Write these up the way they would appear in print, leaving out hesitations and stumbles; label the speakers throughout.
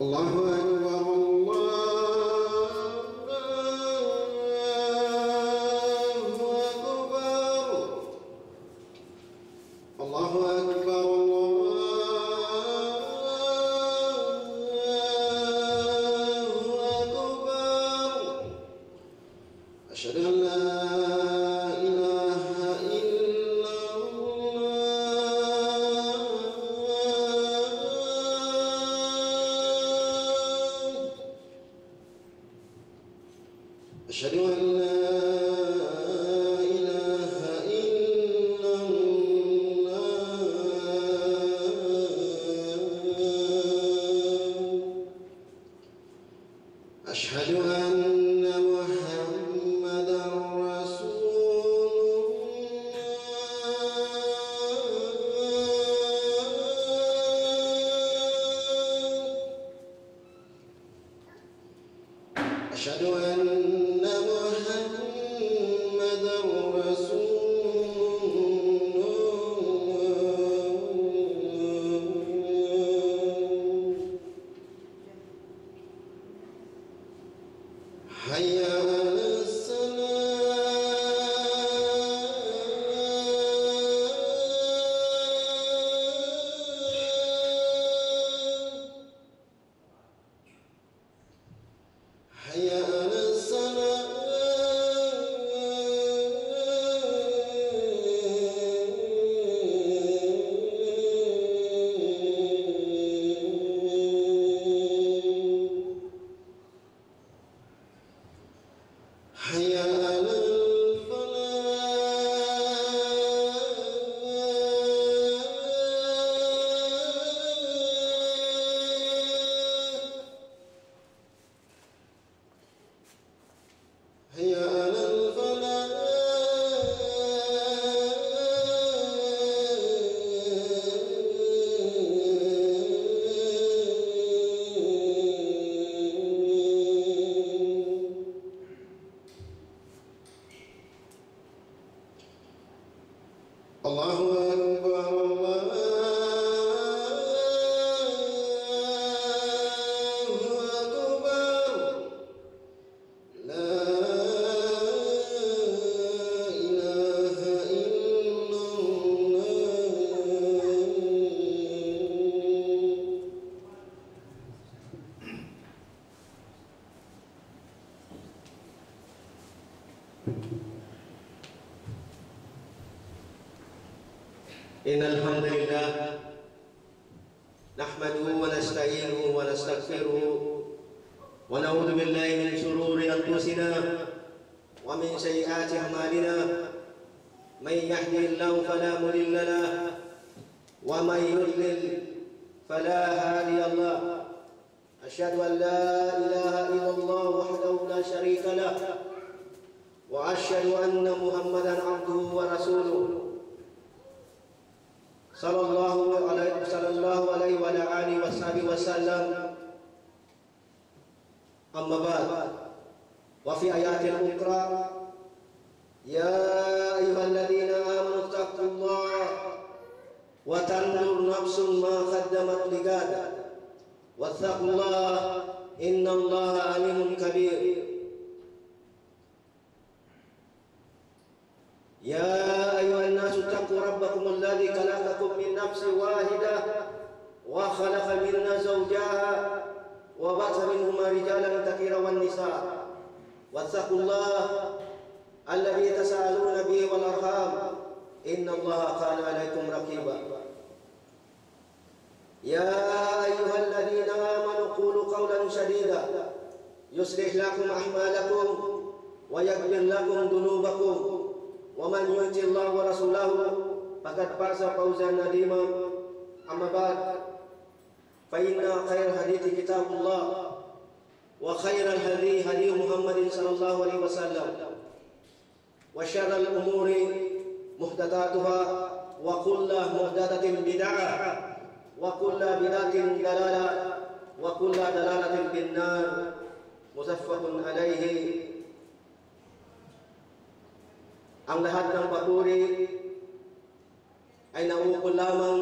Speaker 1: Allahu Akbar, Allahu Akbar, Allahu Akbar. Asyhadu an la ilaha أشهد أن لا إله إلا الله أشهد أن محمدا رسول الله أشهد أن محمدا رسول الله حي على الصلاة حي على الصلاة حي على الفلاح حي على الفلاح Allahu Akbar, Allahu Akbar. La ilaha illallah. Innal hamdalillah nahmaduhu wa nasta'inuhu wa nastaghfiruhu wa na'udzu billahi min shururi anfusina wa min sayyiati a'malina may yahdihillahu fala mudilla lahu wa may yudlil fala hadiya lahu asyhadu an la ilaha illallah wahdahu la syarika lahu wa asyhadu anna muhammadan abduhu wa rasuluhu sallallahu alaihi wa ala alihi wasallam. Amma ba'd. Wa fi ayatil ukhra ya ayyuhalladzina amanu taqullaha wa tanzur nafsun ma qaddamat ligad wattaqullaha innallaha alimun kabir. يا أيها الناس اتقوا ربكم الذي خلقكم من نفس واحدة وخلق منها زوجها وبث منهما رجالا كثيرا والنساء واتقوا الله الذي تساءلون به والأرحام إن الله كان عليكم رقيبا. يا أيها الذين آمنوا قولوا قولا سديدا يصلح لكم أعمالكم ويغفر لكم ذنوبكم ومن يطع الله ورسوله فقد فاز فوزا عظيما. أما بعد فإن خير الحديث كتاب الله وخير الهدي هدي محمد صلى الله عليه وسلم وشر الأمور محدثاتها وكل محدثة بدعة وكل بدعة ضلالة وكل ضلالة في النار متفق عليه. Ang lahat ng papuri ay nauukol lamang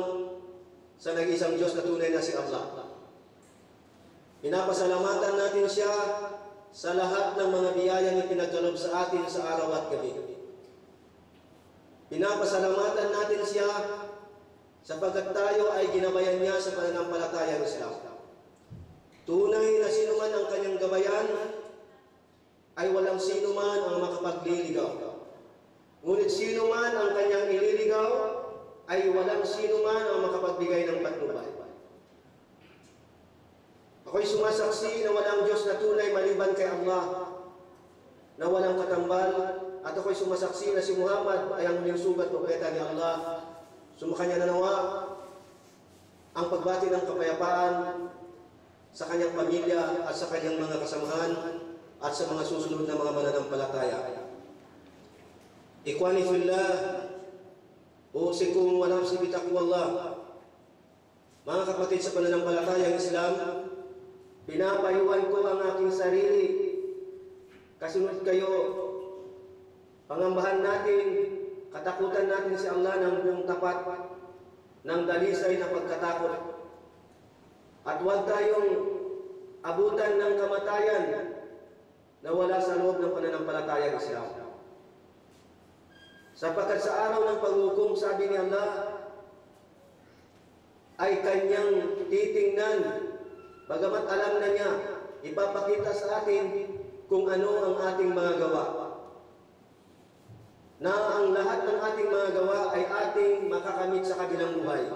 Speaker 1: sa nag-isang Diyos na tunay na si Allah. Pinapasalamatan natin siya sa lahat ng mga biyayang ipinagkaloob sa atin sa araw at gabi. Pinapasalamatan natin siya sapagkat tayo ay ginabayan niya sa pananampalatayang Islam. Tunay na sino man ang kanyang gabayan ay walang sino man ang makapagliligaw. Ngunit sino man ang kanyang ililigaw ay walang sino man ang makapagbigay ng patnubay. Ako'y sumasaksi na walang Diyos na tunay maliban kay Allah, na walang katambal, at ako'y sumasaksi na si Muhammad ay ang muling sugat propeta ni Allah. Sumakanya na nawa ang pagbati ng kapayapaan sa kanyang pamilya at sa kanyang mga kasamahan at sa mga susunod na mga mananampalataya. Ikhwani fillah, usikum wa nafsi bitaqwallah. Mga kapatid sa pananampalatayang Islam, pinapayuhan ko ang aking sarili. Kasunod kayo, pangambahan natin, katakutan natin si Allah ng buong tapat, ng dalisay na pagkatakot. At huwag tayong abutan ng kamatayan na wala sa loob ng pananampalatayang Islam. Sapagkat sa araw ng paghukom, sabi ni Allah, ay kanyang titingnan, bagamat alam na niya, ipapakita sa atin kung ano ang ating mga gawa. Na ang lahat ng ating mga gawa ay ating makakamit sa kabilang buhay.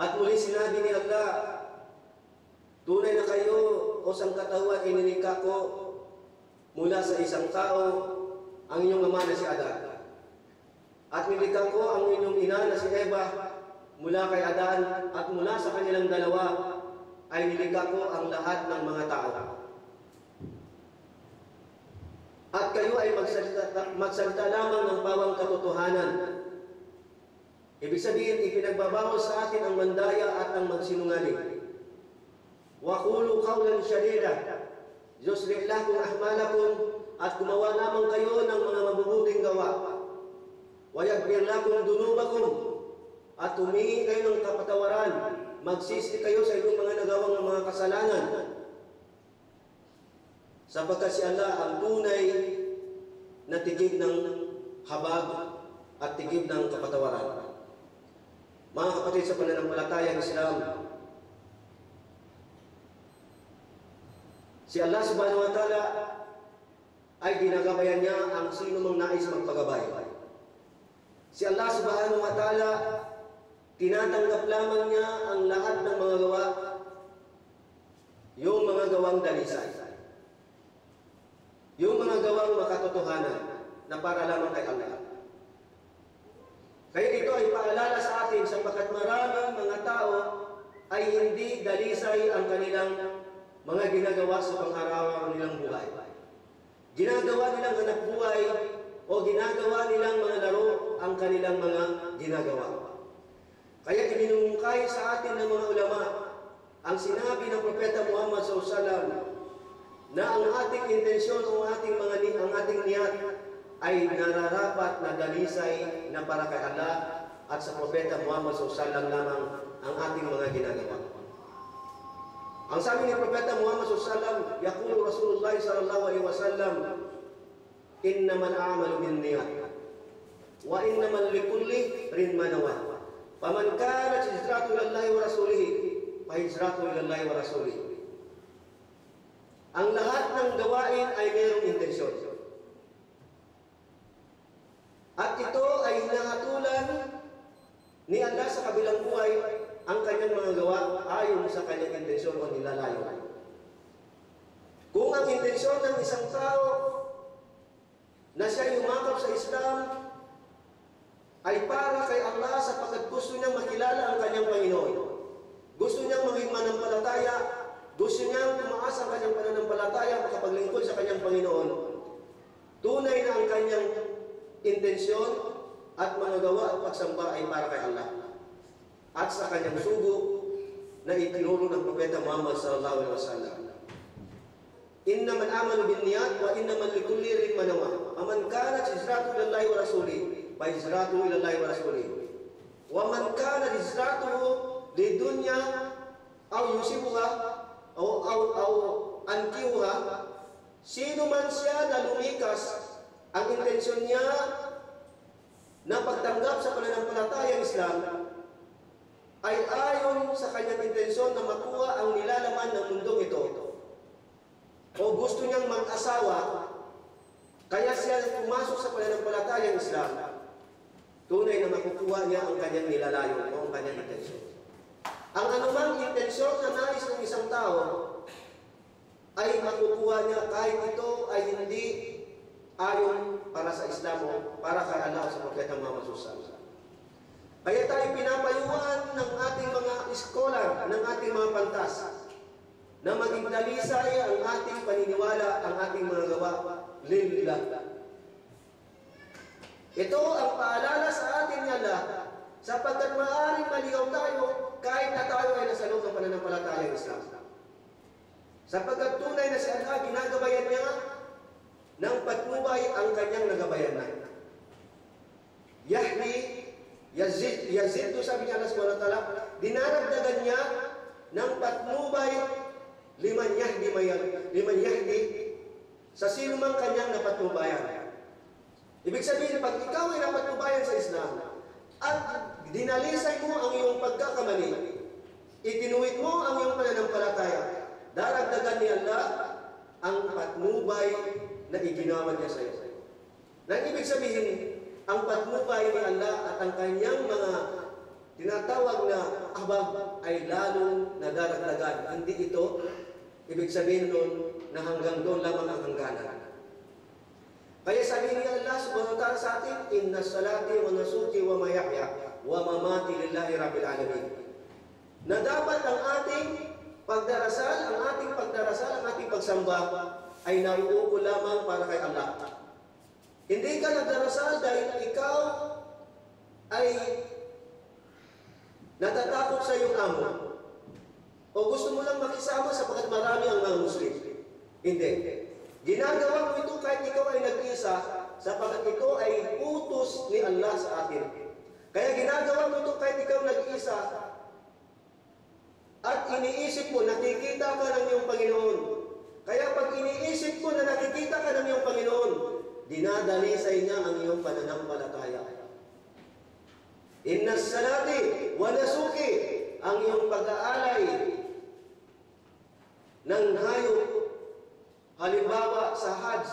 Speaker 1: At muli sinabi ni Allah, tunay na kayo o sangkatauhan ay nilikha ko mula sa isang tao, ang inyong ama na si Adan. At nilikha ko ang inyong ina na si Eva mula kay Adan, at mula sa kanilang dalawa ay nilikha ko ang lahat ng mga tao. At kayo ay magsalita lamang ng bawang katotohanan. Ibig sabihin, ipinagbabawal sa atin ang mandaya at ang magsinungaling. Wa qulu qawlan shadida yuslih lakum a'malakum, at gumawa lamang kayo ng mga mabubuting gawa. Wa yaghfir lakum dunubakum, at humingi kayo ng kapatawaran, magsisi kayo sa inyong mga nagawang ng mga kasalanan. Sapagkat si Allah ang tunay na tigib ng habag at tigib ng kapatawaran. Mga kapatid sa pananampalatayang Islam, si Allah subhanahu wa ta'ala ay ginagabayan niya ang sino mang nais magpagabay. Si Allah subhanahu wa ta'ala, tinatanggap lamang niya ang lahat ng mga gawa, yung mga gawang dalisay, yung mga gawang makatotohanan na para lamang kay Allah. Kaya ito ay paalala sa atin sapagkat maraming mga tao ay hindi dalisay ang kanilang mga ginagawa sa pang-araw nilang buhay. Ginagawa nilang hanap buhay o ginagawa nilang mga laro ang kanilang mga ginagawa. Kaya iminungkay sa atin ng mga ulama ang sinabi ng Propeta Muhammad SAW na ang ating intensyon o ang ating niyat ay nararapat na dalisay na para kay Allah at sa Propeta Muhammad SAW lamang ang ating mga ginagawa. Ang sabi ni Propeta Muhammad SAW, yaqulu Rasulullah sallallahu alaihi wasallam, innamal a'malu binniyat wa innamal likulli imrin ma nawa. Faman kanat hijratuhu ilallahi wa rasulihi, fa hijratuhu ilallahi wa rasulihi. Ang lahat ng gawain ay mayroong intensyon. At ito ay hinahatulan ni Allah sa kabilang buhay ang kanyang mga gawa ayon sa kanyang intensyon o nilalayo. Kung ang intensyon ng isang tao na siya yumakap sa Islam ay para kay Allah sapagkat gusto niyang makilala ang kanyang Panginoon, gusto niyang maging manampalataya, gusto niyang tumaas ang kanyang pananampalataya makapaglingkod sa kanyang Panginoon, tunay na ang kanyang intensyon at mga gawa at pagsamba ay para kay Allah at sa kanyang sugo na itinuro ng Propeta Muhammad sallallahu alaihi wasallam. Innamal amalu binniyat wa innamal likulli imrin ma nawa. Faman kanat hijratuhu ilallahi wa rasulihi fa hijratuhu ilallahi wa rasulihi. Wa man kanat hijratuhu lidunya aw yusibuha aw ankihuha. Sino man siya na lumikas, ang intensyon niya na pagtanggap sa pananampalatayang Islam ay ayon sa kanyang intensyon na makuha ang nilalaman ng mundong ito. O gusto niyang mag-asawa, kaya siya pumasok sa pananampalatayang Islam, tunay na makukuha niya ang kanyang nilalayon o ang kanyang intensyon. Ang anumang intensyon na nais ng isang tao ay makukuha niya kahit ito ay hindi ayon para sa Islam o para kay Allah sa Propeta Muhammad sallallahu. Kaya tayo pinapayuhan ng ating mga iskolar, ng ating mga pantas, na maging dalisay ang ating paniniwala, ang ating mga gawa, lillah. Ito ang paalala sa atin ni Allah, sapagkat maaaring maligaw tayo kahit na tayo ay nasa loob ng pananampalatayang Islam. Sapagkat tunay na si Allah, ginagabayan niya ng patnubay ang kanyang nagabayan na. Yahdi, Yazid to sabi niya Allah subhanahu wa ta'ala, dinaragdagan niya ng patnubay liman yahdi sa sino mang kanyang napatnubayan. Ibig sabihin, pag ikaw ay napatnubayan sa Islam at dinalisay mo ang iyong pagkakamali, itinuwid mo ang iyong pananampalataya, daragdagan ni Allah ang patnubay na iginawa niya sa iyo. Nang ibig sabihin, ang patnubay ni Allah at ang kanyang mga tinatawag na abag ay lalong nadaragdagan. Hindi ito, ibig sabihin nun na hanggang doon lamang ang hangganan. Kaya sabi ni Allah subhanahu wa ta'ala sa atin, inna salati wa nasuki wa mayahya wa mamati lillahi rabbil alamin. Na dapat ang ating pagdarasal, ang ating pagsamba ay nauuko lamang para kay Allah. Hindi ka nagdarasal dahil ikaw ay natatakot sa iyong amo o gusto mo lang makisama sapagkat marami ang mga Muslim. Hindi. Ginagawa mo ito kahit ikaw ay nag-isa sapagkat ito ay utos ni Allah sa atin. Kaya ginagawa mo ito kahit ikaw nag-isa at iniisip mo, nakikita ka ng iyong Panginoon. Kaya pag iniisip mo na nakikita ka ng iyong Panginoon, dinadalisay niya ang iyong pananampalataya. Inna salati wa nasuki, ang iyong pag-aalay ng hayop, halimbawa sa Hajj,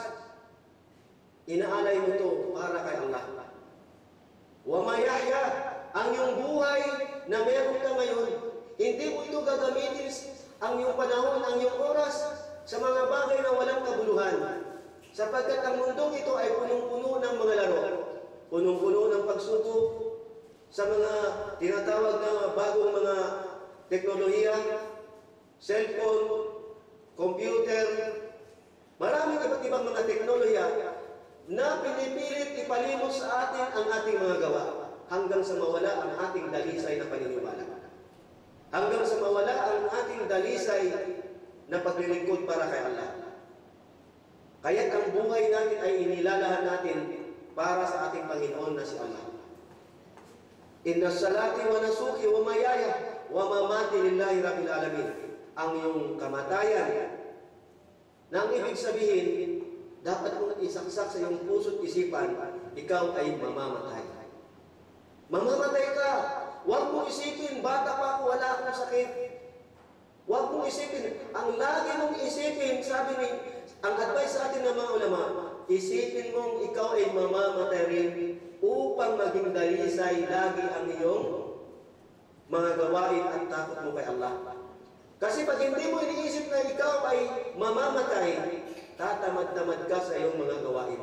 Speaker 1: inaalay mo ito para kay Allah. Wa mayahya, ang iyong buhay na meron ka ngayon, hindi mo ito gagamitin ang iyong panahon, ang iyong oras sa mga bagay na walang kabuluhan. Sapagkat ang mundong ito ay punong-puno ng mga laro, punong-puno ng pagsubok sa mga tinatawag na bagong mga teknolohiya, cellphone, computer, maraming iba't ibang mga teknolohiya na pinipilit ipalimos sa atin ang ating mga gawa hanggang sa mawala ang ating dalisay na paniniwala. Hanggang sa mawala ang ating dalisay na paglilingkod para kay Allah. Kaya't ang buhay natin ay inilalahan natin para sa ating Panginoon na si Allah. Inna salati wa nasuki wa mayaya wa mamati lillahi rabbil alamin. Ang iyong kamatayan na ang ibig sabihin, dapat mong isaksak sa iyong puso't isipan, ikaw ay mamamatay. Mamamatay ka. Huwag mong isipin, bata pa ako, wala akong sakit. Huwag mong isipin. Ang lagi mong isipin, sabi ni, ang advice sa atin ng mga ulama, isipin mong ikaw ay mamamatay rin upang maging dalisay lagi ang iyong mga gawain at takot mo kay Allah. Kasi pag hindi mo iniisip na ikaw ay mamamatay, tatamad-tamad ka sa iyong mga gawain.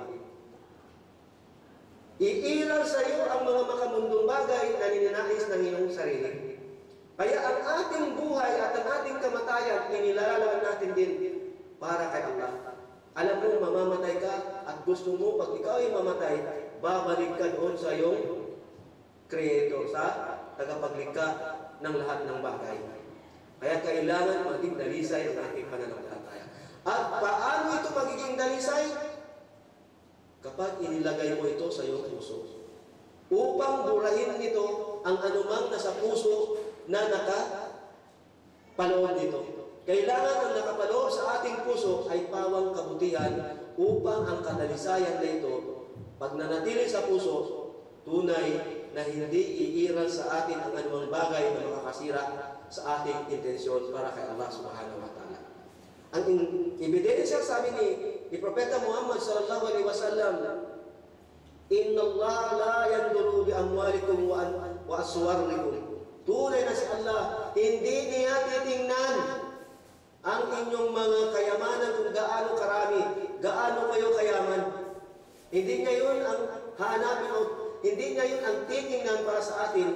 Speaker 1: Iiral sa iyo ang mga makamundong bagay na ninanais ng iyong sarili. Kaya ang ating buhay at ang ating kamatayan, inilalaan natin din para kay Allah. Alam mo, mamamatay ka at gusto mo, pag ikaw ay mamatay, babalik ka doon sa iyong Creator, sa tagapaglikha ng lahat ng bagay. Kaya kailangan maging dalisay ang ating pananampalataya. At paano ito magiging dalisay? Kapag inilagay mo ito sa iyong puso. Upang burahin nito ang anumang nasa puso na nakapaloob nito. Kailangan ang nakapaloob sa ating puso ay pawang kabutihan upang ang kadalisayan na ito, pag nanatili sa puso, tunay na hindi iiral sa atin ang anumang bagay na makakasira sa ating intensyon para kay Allah subhanahu wa ta'ala. Ang ebidensya sabi ni Propeta Muhammad sallallahu alaihi wasallam, Inna Allah la yanduru bi amwalikum wa aswarikum. Tunay na si Allah, hindi niya titingnan ang inyong mga kayamanan kung gaano karami, gaano kayo kayaman. Hindi niya yun ang hanapin o hindi niya yun ang titingnan para sa atin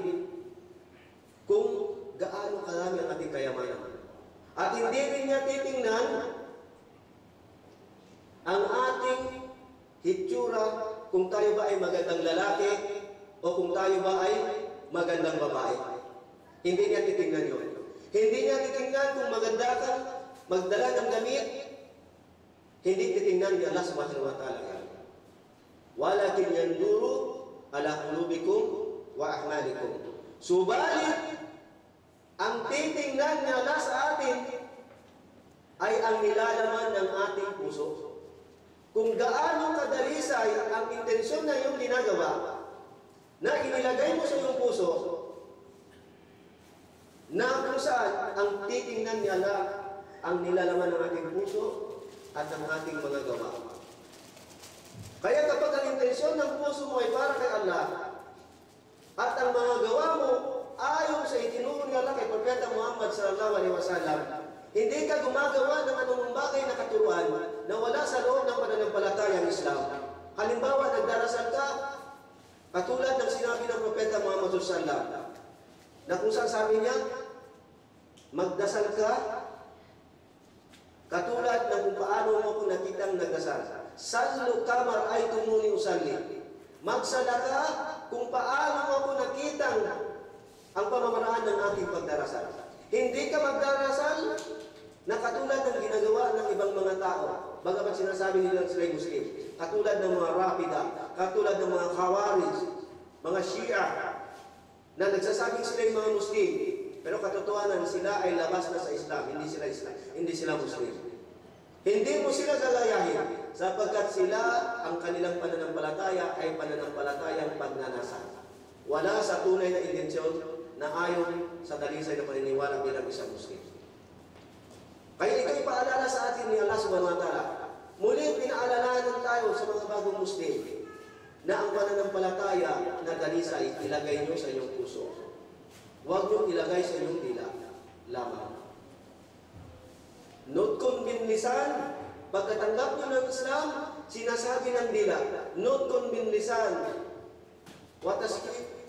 Speaker 1: kung gaano karami ang ating kayamanan. At hindi rin niya titingnan ang ating hitsura, kung tayo ba ay magandang lalaki o kung tayo ba ay magandang babae. Hindi niya titingnan yun. Hindi niya titingnan kung maganda ka, magdala ng damit. Hindi titingnan ni Allah subhanahu wa ta'ala. Walakin yanduru ala qulubikum wa a'malikum. Subalit, ang titingnan ni Allah sa atin ay ang nilalaman ng ating puso. Kung gaano kadalisay ang intensyon na iyong ginagawa na inilagay mo sa iyong puso na kung saan ang titingnan ni Allah ang nilalaman ng ating puso at ng ating mga gawa. Kaya kapag ang intensyon ng puso mo ay para kay Allah at ang mga gawa mo ayon sa itinuro ni Allah kay Propeta Muhammad sallallahu alaihi wasallam, hindi ka gumagawa ng anumang bagay na katuruan na wala sa loob ng pananampalatayang Islam. Halimbawa, nagdarasal ka, katulad ng sinabi ng Propeta Muhammad sallallahu alaihi wasallam, na kung saan sabi niya, magdasal ka, katulad ng kung paano mo ko nakitang nagdasal. Sallu kamar ay tumuni usalli. Magsala ka kung paano mo ko nakitang ang pamamaraan ng ating pagdarasal. Hindi ka magdarasal na katulad ng ginagawa ng ibang mga tao. Bagamat sinasabi nila sila Muslim. Katulad ng mga Rafida, katulad ng mga Khawarij, mga Shia, na nagsasabing sila yung mga Muslim. Pero katotohanan sila ay labas na sa Islam. Hindi sila Muslim. Hindi mo sila gagayahin sapagkat sila ang kanilang pananampalataya ay pananampalatayang pagnanasa. Wala sa tunay na intensyon na ayon sa dalisay na paniniwala bilang isang Muslim. Kaya ito'y paalala sa atin ni Allah subhanahu wa ta'ala. Muling pinaalalahan tayo sa mga bagong Muslim na ang pananampalataya na dalisay ilagay nyo sa inyong puso. Huwag nyo ilagay sa inyong dila lamang. Nutkun bin lisan, pagkatanggap nyo ng Islam, sinasabi ng dila. Nutkun bin lisan,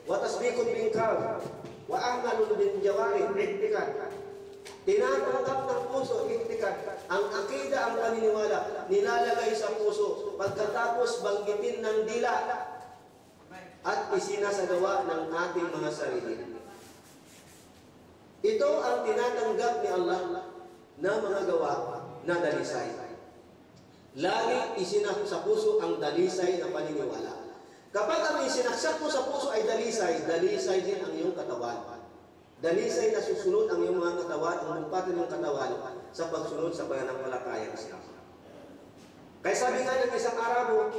Speaker 1: watasbikun bin kal, wa ahmalun bin jawari, iktikad. Tinatanggap ng puso, iktikad. Ang akida, ang paniniwala, nilalagay sa puso, pagkatapos banggitin ng dila at isinasagawa ng ating mga sarili. Ito ang tinatanggap ni Allah na mga gawa na dalisay. Lagi isinaksak sa puso ang dalisay na paniniwala. Kapag ang isinaksak mo sa puso ay dalisay, dalisay din ang iyong katawan. Dalisay na susunod ang iyong mga katawan, ang humpatan ng katawan sa pagsunod sa pananampalatayang Islam. Kaya sabi nga ng isang Arabo,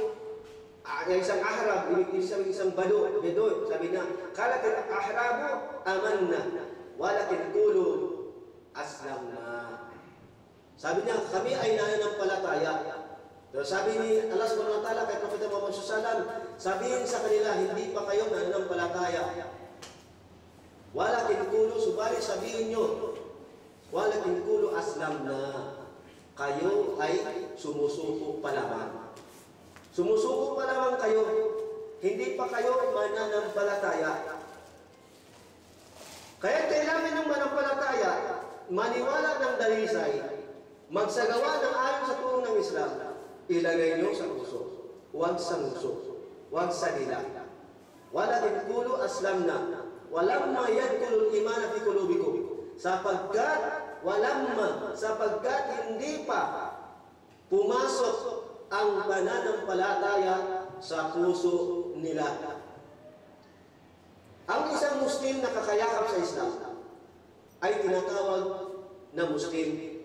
Speaker 1: isang Ahrab, isang Bedoy, sabi niya, kalat ang Ahrabu, amanna, walakin kulo, aslamna. Sabi niya, kami ay nananampalataya. Pero sabi ni Allah subhanahu wa ta'ala kay Propeta Muhammad sallallahu alaihi wasallam, sabihin sa kanila, hindi pa kayo nananampalataya. Walakin kulo, subali sabihin nyo, walakin kulo aslamna. Kayo ay sumusuko pa lamang. Sumusuko pa lamang kayo. Hindi pa kayo mananampalataya. Kaya kailangan ng manampalataya, maniwala ng dalisay, magsagawa ng ayon sa turo ng Islam, ilagay nyo sa puso. Huwag sa nguso. Huwag sa dila. Walakin kulo aslamna. Walamma yadkulul imana fi qulubikum. sapagkat hindi pa pumasok ang pananampalataya sa puso nila. Ang isang Muslim na kakayakap sa Islam ay tinatawag na Muslim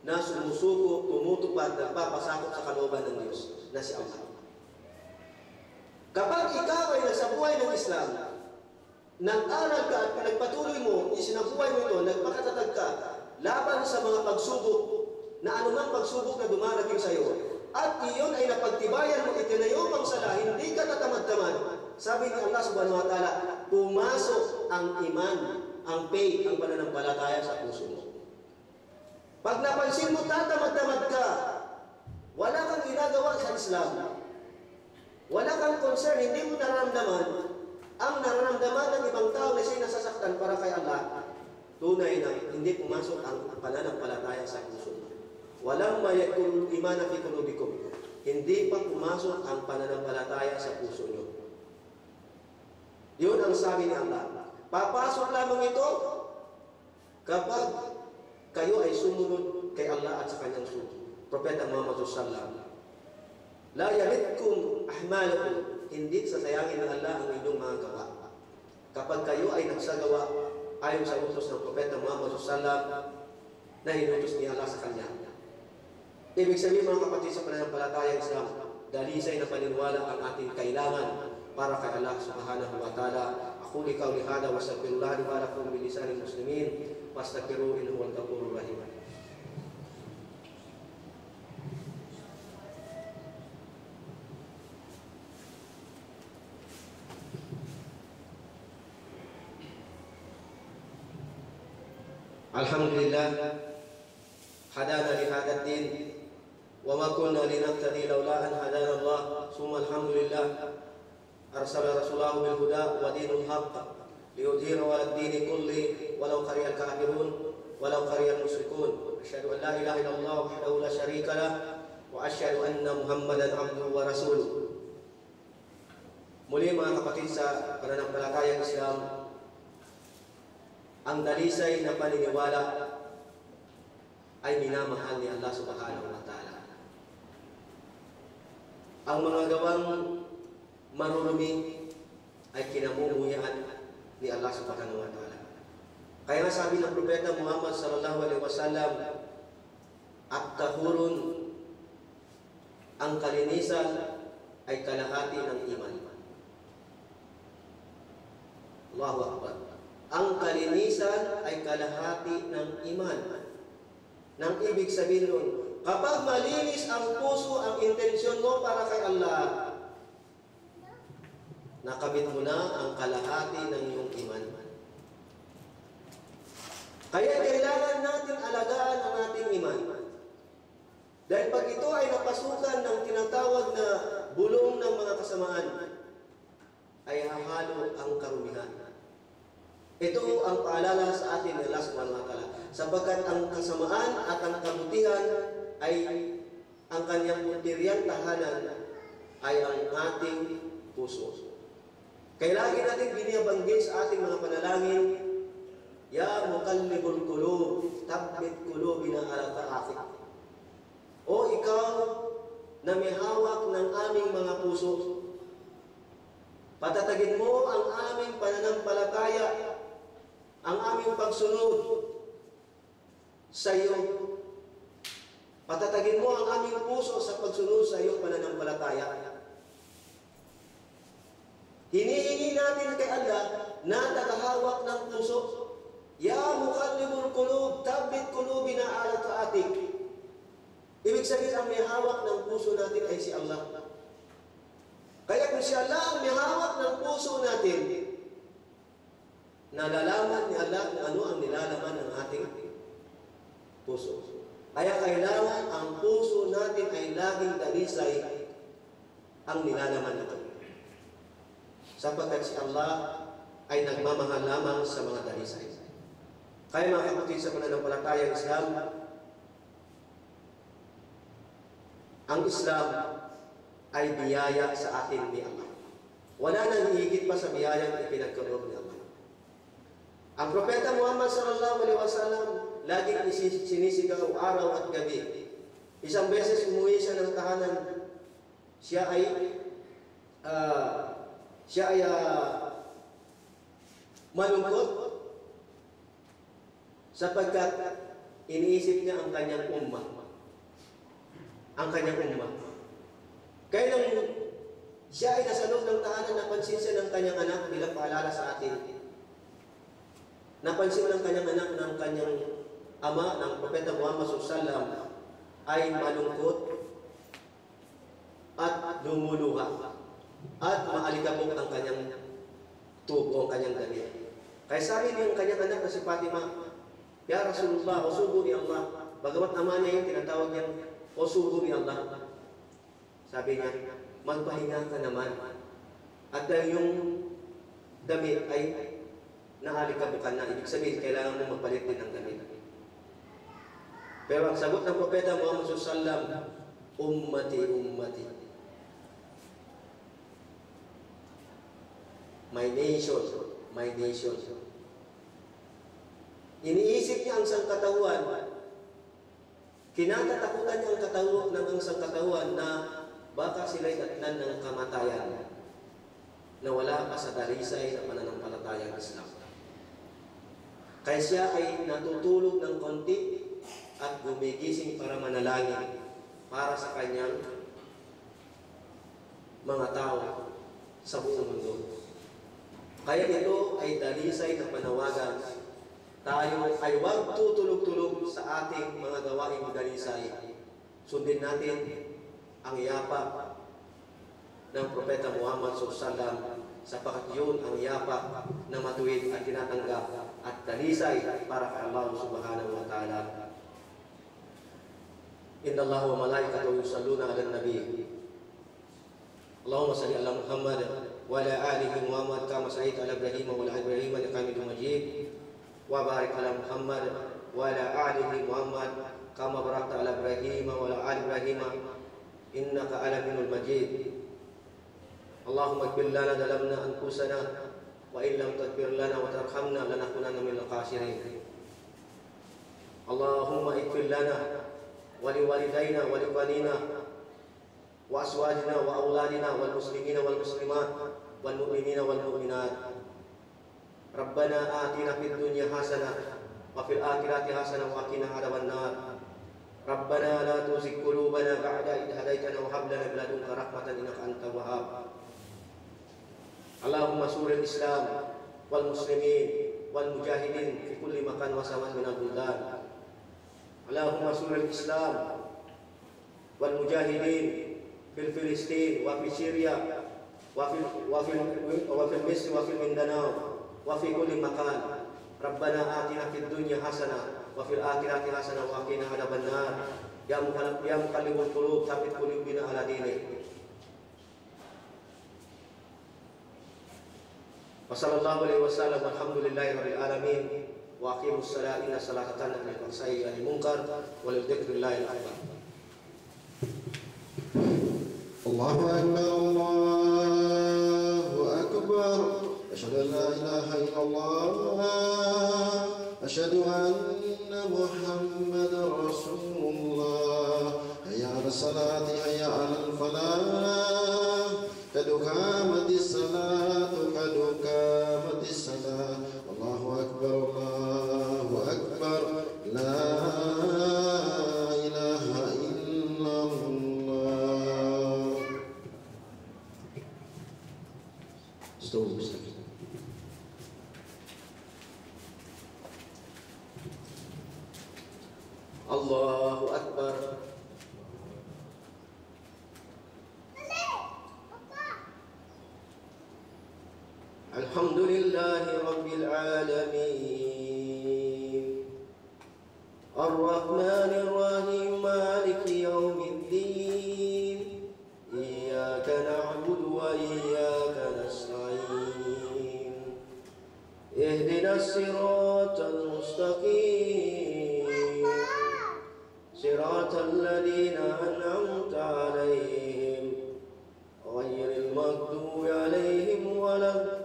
Speaker 1: na sumusuko, tumutupad, nagpapasakop sa kalooban ng Diyos na si Allah. Kapag ikaw ay nasa buhay ng Islam, nag-aral ka at pinagpatuloy mo, isinabuhay mo ito, nagpakatatag ka laban sa mga pagsubok na anumang pagsubok na dumarating sa iyo, at iyon ay napagtibayan mo, itinayo pang sala, hindi ka tatamad-tamad. Sabi ni Allah subhanahu wa ta'ala, pumasok ang iman, ang faith, ang pananampalataya sa puso mo. Pag napansin mo, tatamad-tamad ka, wala kang ginagawa sa Islam, wala kang concern, hindi mo nararamdaman ang nararamdaman ng ibang tao na siya'y nasasaktan para kay Allah, tunay na hindi pumasok ang pananampalataya sa puso mo. Walang mayakul imana fi qulubikum. Hindi pa pumasok ang pananampalataya sa puso nyo. Yun ang sabi ni Allah. Papasok lamang ito kapag kayo ay sumunod kay Allah at sa kanyang Propeta Muhammad sallallahu. La yalitkum ahmalukum. Hindi sasayangin ng Allah ang inyong mga gawa. Kapag kayo ay nagsagawa ayon sa utos ng Propeta Muhammad sallallahu na inutos ni Allah sa kanya. Ibig sabihin mga kapatid sa pananampalatayang Islam, dalisay na paniniwala ang ating kailangan para kay Allah subhanahu wa ta'ala. Aku li qawli hada wa astaghfirullah li wa lakum bi lisanil muslimin wastaghfiruhu innahu huwal ghafurur rahim. Alhamdulillah hadana li hadha ad-din wa ma kunna linahtadi laula an hadana Allah. Summa alhamdulillah arsala rasulahu bil huda wa dinul haqq liyudhhirahu 'ala ad-dini kulli walau karihal kafirun walau karihal musyrikun. Asyhadu an la ilaha illallah wahdahu la syarika lah wa asyhadu anna Muhammadan 'abduhu wa rasuluh. Muli mga kapatid sa pananampalatayang Islam, ang dalisay na paniniwala ay minamahal ni Allah subhanahu wa ta'ala. Ang mga gawang marurumi ay kinamumuhian ni Allah subhanahu wa ta'ala. Kaya nga sabi ng Propeta Muhammad sallallahu alaihi wasallam, at-tahurun, ang kalinisan ay kalahati ng iman. Allahu Akbar. Ang kalinisan ay kalahati ng iman. Nang ibig sabihin nun, kapag malinis ang puso, ang intensyon mo para kay Allah, nakamit mo na ang kalahati ng iyong iman. Kaya kailangan natin alagaan ang ating iman. Dahil pag ito ay napasukan ng tinatawag na bulong ng mga kasamaan, ay hahalo ang karumihan. Ito ang paalala sa atin ng Allah subhanahu wa ta'ala. Sapagkat ang kasamaan at ang kabutihan ay ang kanyang material tahanan ay ang ating puso. Kaya lagi natin binibanggit sa ating mga panalangin, Ya muqallibul qulub, thabbit qulubina ala ta'atik. O ikaw na may hawak ng aming mga puso, patatagin mo ang aming pananampalataya, ang aming pagsunod sa iyo. Patatagin mo ang aming puso sa pagsunod sa iyong pananampalataya. Hinihingi natin kay Allah na tagahawak ng puso. Ya muqallibul qulub, thabbit qulubina ala ta'atik. Ibig sabihin ang may hawak ng puso natin ay si Allah. Kaya kung si Allah ang may hawak ng puso natin, nalalaman ni Allah kung ano ang nilalaman ng ating puso. Kaya kailangan ang puso natin ay laging dalisay ang nilalaman natin. Sapagkat si Allah ay nagmamahal lamang sa mga dalisay. Kaya mga kapatid sa pananampalatayang Islam, ang Islam ay biyaya sa atin ni Allah. Wala nang higit pa sa biyayang ipinagkaloob ni Allah. Ang Propeta Muhammad sallallahu alaihi wasallam laging sinisigaw araw at gabi. Isang beses umuwi siya ng tahanan. Siya ay malungkot sapagkat iniisip niya ang kanyang ummah. Ang kanyang ummah. Kaya nang siya ay nasa loob ng tahanan, napansin siya ng kanyang anak bilang paalala sa atin. Napansin ng kanyang anak ng kanyang ama, ng Propeta Muhammad SAW, ay malungkot at lumuluha at maalikabok ang kanyang tubo, ang kanyang damit. Kaya sabi niya ang kanyang anak na si Fatima, "Ya Rasulullah, usubo ni Allah." Bagamat ama niya yung tinatawag niyang usubo ni Allah. Sabi niya, magpahinga ka naman. At dahil yung damit ay naalikabukan na, ibig sabihin, kailangan mo magpalit din ng damit. Pero ang sagot ng Propeta Muhammad SAW, ummati, ummati. My nation, my nation. Iniisip niya ang sangkatauhan. Kinatatakutan niya ang katawan ng sangkatauhan na baka sila'y datnan ng kamatayan na wala pa sa dalisay na pananampalatayang Islam. Kaya siya ay natutulog ng konti at gumigising para manalangin para sa kanyang mga tao sa buong mundo. Kaya ito ay dalisay na panawagan. Tayo ay huwag tutulog-tulog sa ating mga gawaing dalisay. Sundin natin ang yapak ng Propeta Muhammad SAW, sapagkat yun ang yapak na matuwid at tinatanggap at dalisay para kay Allah subhanahu wa ta'ala. Inna Allah wa malaikatahu yusalluna ala nabi. Allahumma salli ala Muhammad wa ala alihi Muhammad kama sallaita ala Ibrahim wa ala Ibrahim innaka Hamidum Majid. Wa barik ala Muhammad wa ala alihi Muhammad kama barakta ala Ibrahim wa ala ali Ibrahim innaka Hamidum Majid. Allahumma ighfir lana dhalamna anfusana wa in lam taghfir lana wa tarhamna lanakunanna minal khasirin. Allahumma ighfir lana wa liwalidayna wa liwalina wa aswajina wa auladina wal muslimina wal muslimat wal mu'minina wal mu'minat. Rabbana atina fid dunya hasanah wa fil akhirati hasanah wa qina adzaban nar. Rabbana la tuzigh qulubana ba'da idh hadaytana wa hab lana min ladunka rahmatan innaka antal wahhab. Allahumma suril Islam wal muslimin wal mujahidin fi kulli makan wa sawan minal buldan. Allahumma suril Islam wal mujahidin fil Filistin wa fi Syria wa fil Misr wa fil Mindanao wa fi kulli makan. Rabbana atina fid dunya hasanah wa fil akhirati hasanah wa qina adzaban nar. Ya muqallibul qulub tsabbit qulubana ala dinik. Wa sallallahu alaihi wasallam alhamdulillahi rabbil alamin wa aqimus salata inna salata tanha 'anil fahsya'i wal munkar wa li dzikrillahi akbar.
Speaker 2: Allahu akbar, Allahu akbar. Asyhadu an la ilaha illallah, asyhadu anna Muhammadar Rasulullah. Hayya 'alas salati, hayya 'alal falah. Qad qamatis salatu, qad qamatis salah. Allahu akbar, Allahu akbar. La ilaha illallah. Stop.
Speaker 1: Allahu akbar. Alhamdulillahi rabbil alamin. Ar-Rahmanir Rahim, Maliki yawmiddin. Iyyaka na'budu wa iyyaka nasta'in. Ihdinas siratal mustaqim. Siratal ladzina an'amta 'alaihim ghairil maghdubi 'alaihim waladdallin.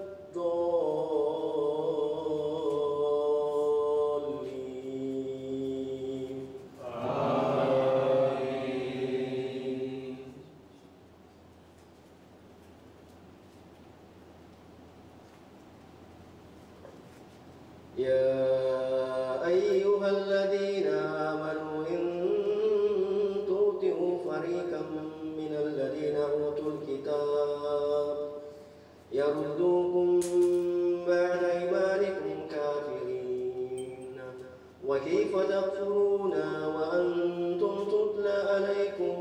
Speaker 1: وكيف تكفرون وأنتم تتلى عليكم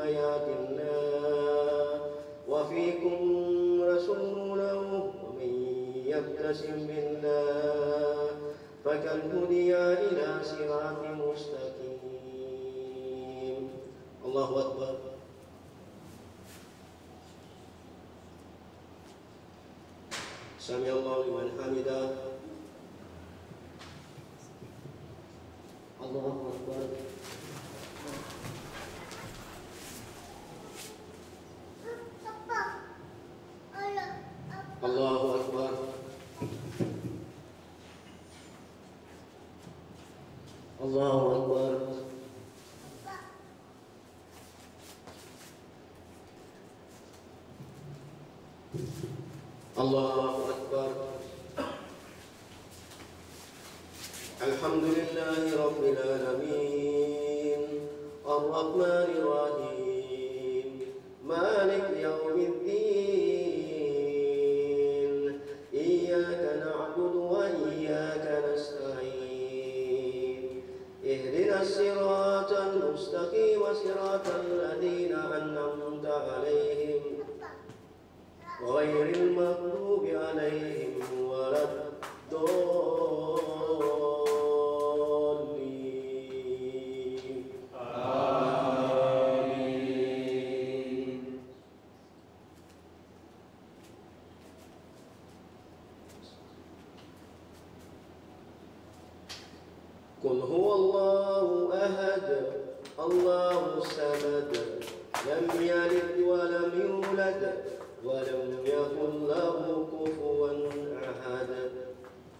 Speaker 1: آيات الله وفيكم رسوله ومن يبتسم بالله فقد هدي إلى صراط مستقيم. الله أكبر. سمع الله لمن حمده. الله أكبر. الله أكبر. الله أكبر. الله أكبر. الحمد لله رب العالمين الرحمن الرحيم مالك يوم الدين إياك نعبد وإياك نستعين اهدنا الصراط المستقيم صراط الذين أنعمت عليهم غير المغضوب عليهم ولا الضالين. آمين. قل هو الله أحد الله الصمد لم يلد ولم يولد ولم يكن له كفوا أحد.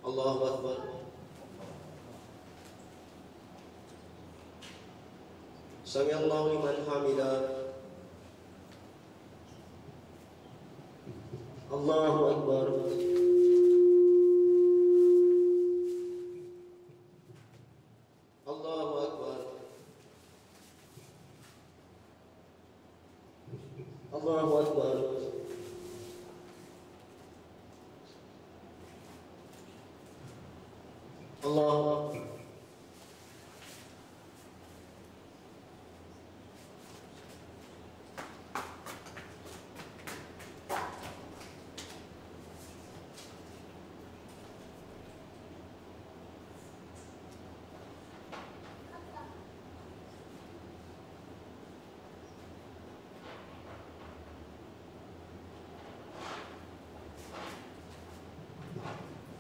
Speaker 1: الله أكبر. سمع الله لمن حمده. الله أكبر. الله أكبر. الله أكبر. الله أكبر.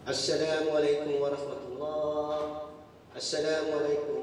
Speaker 1: السلام عليكم ورحمة الله. السلام عليكم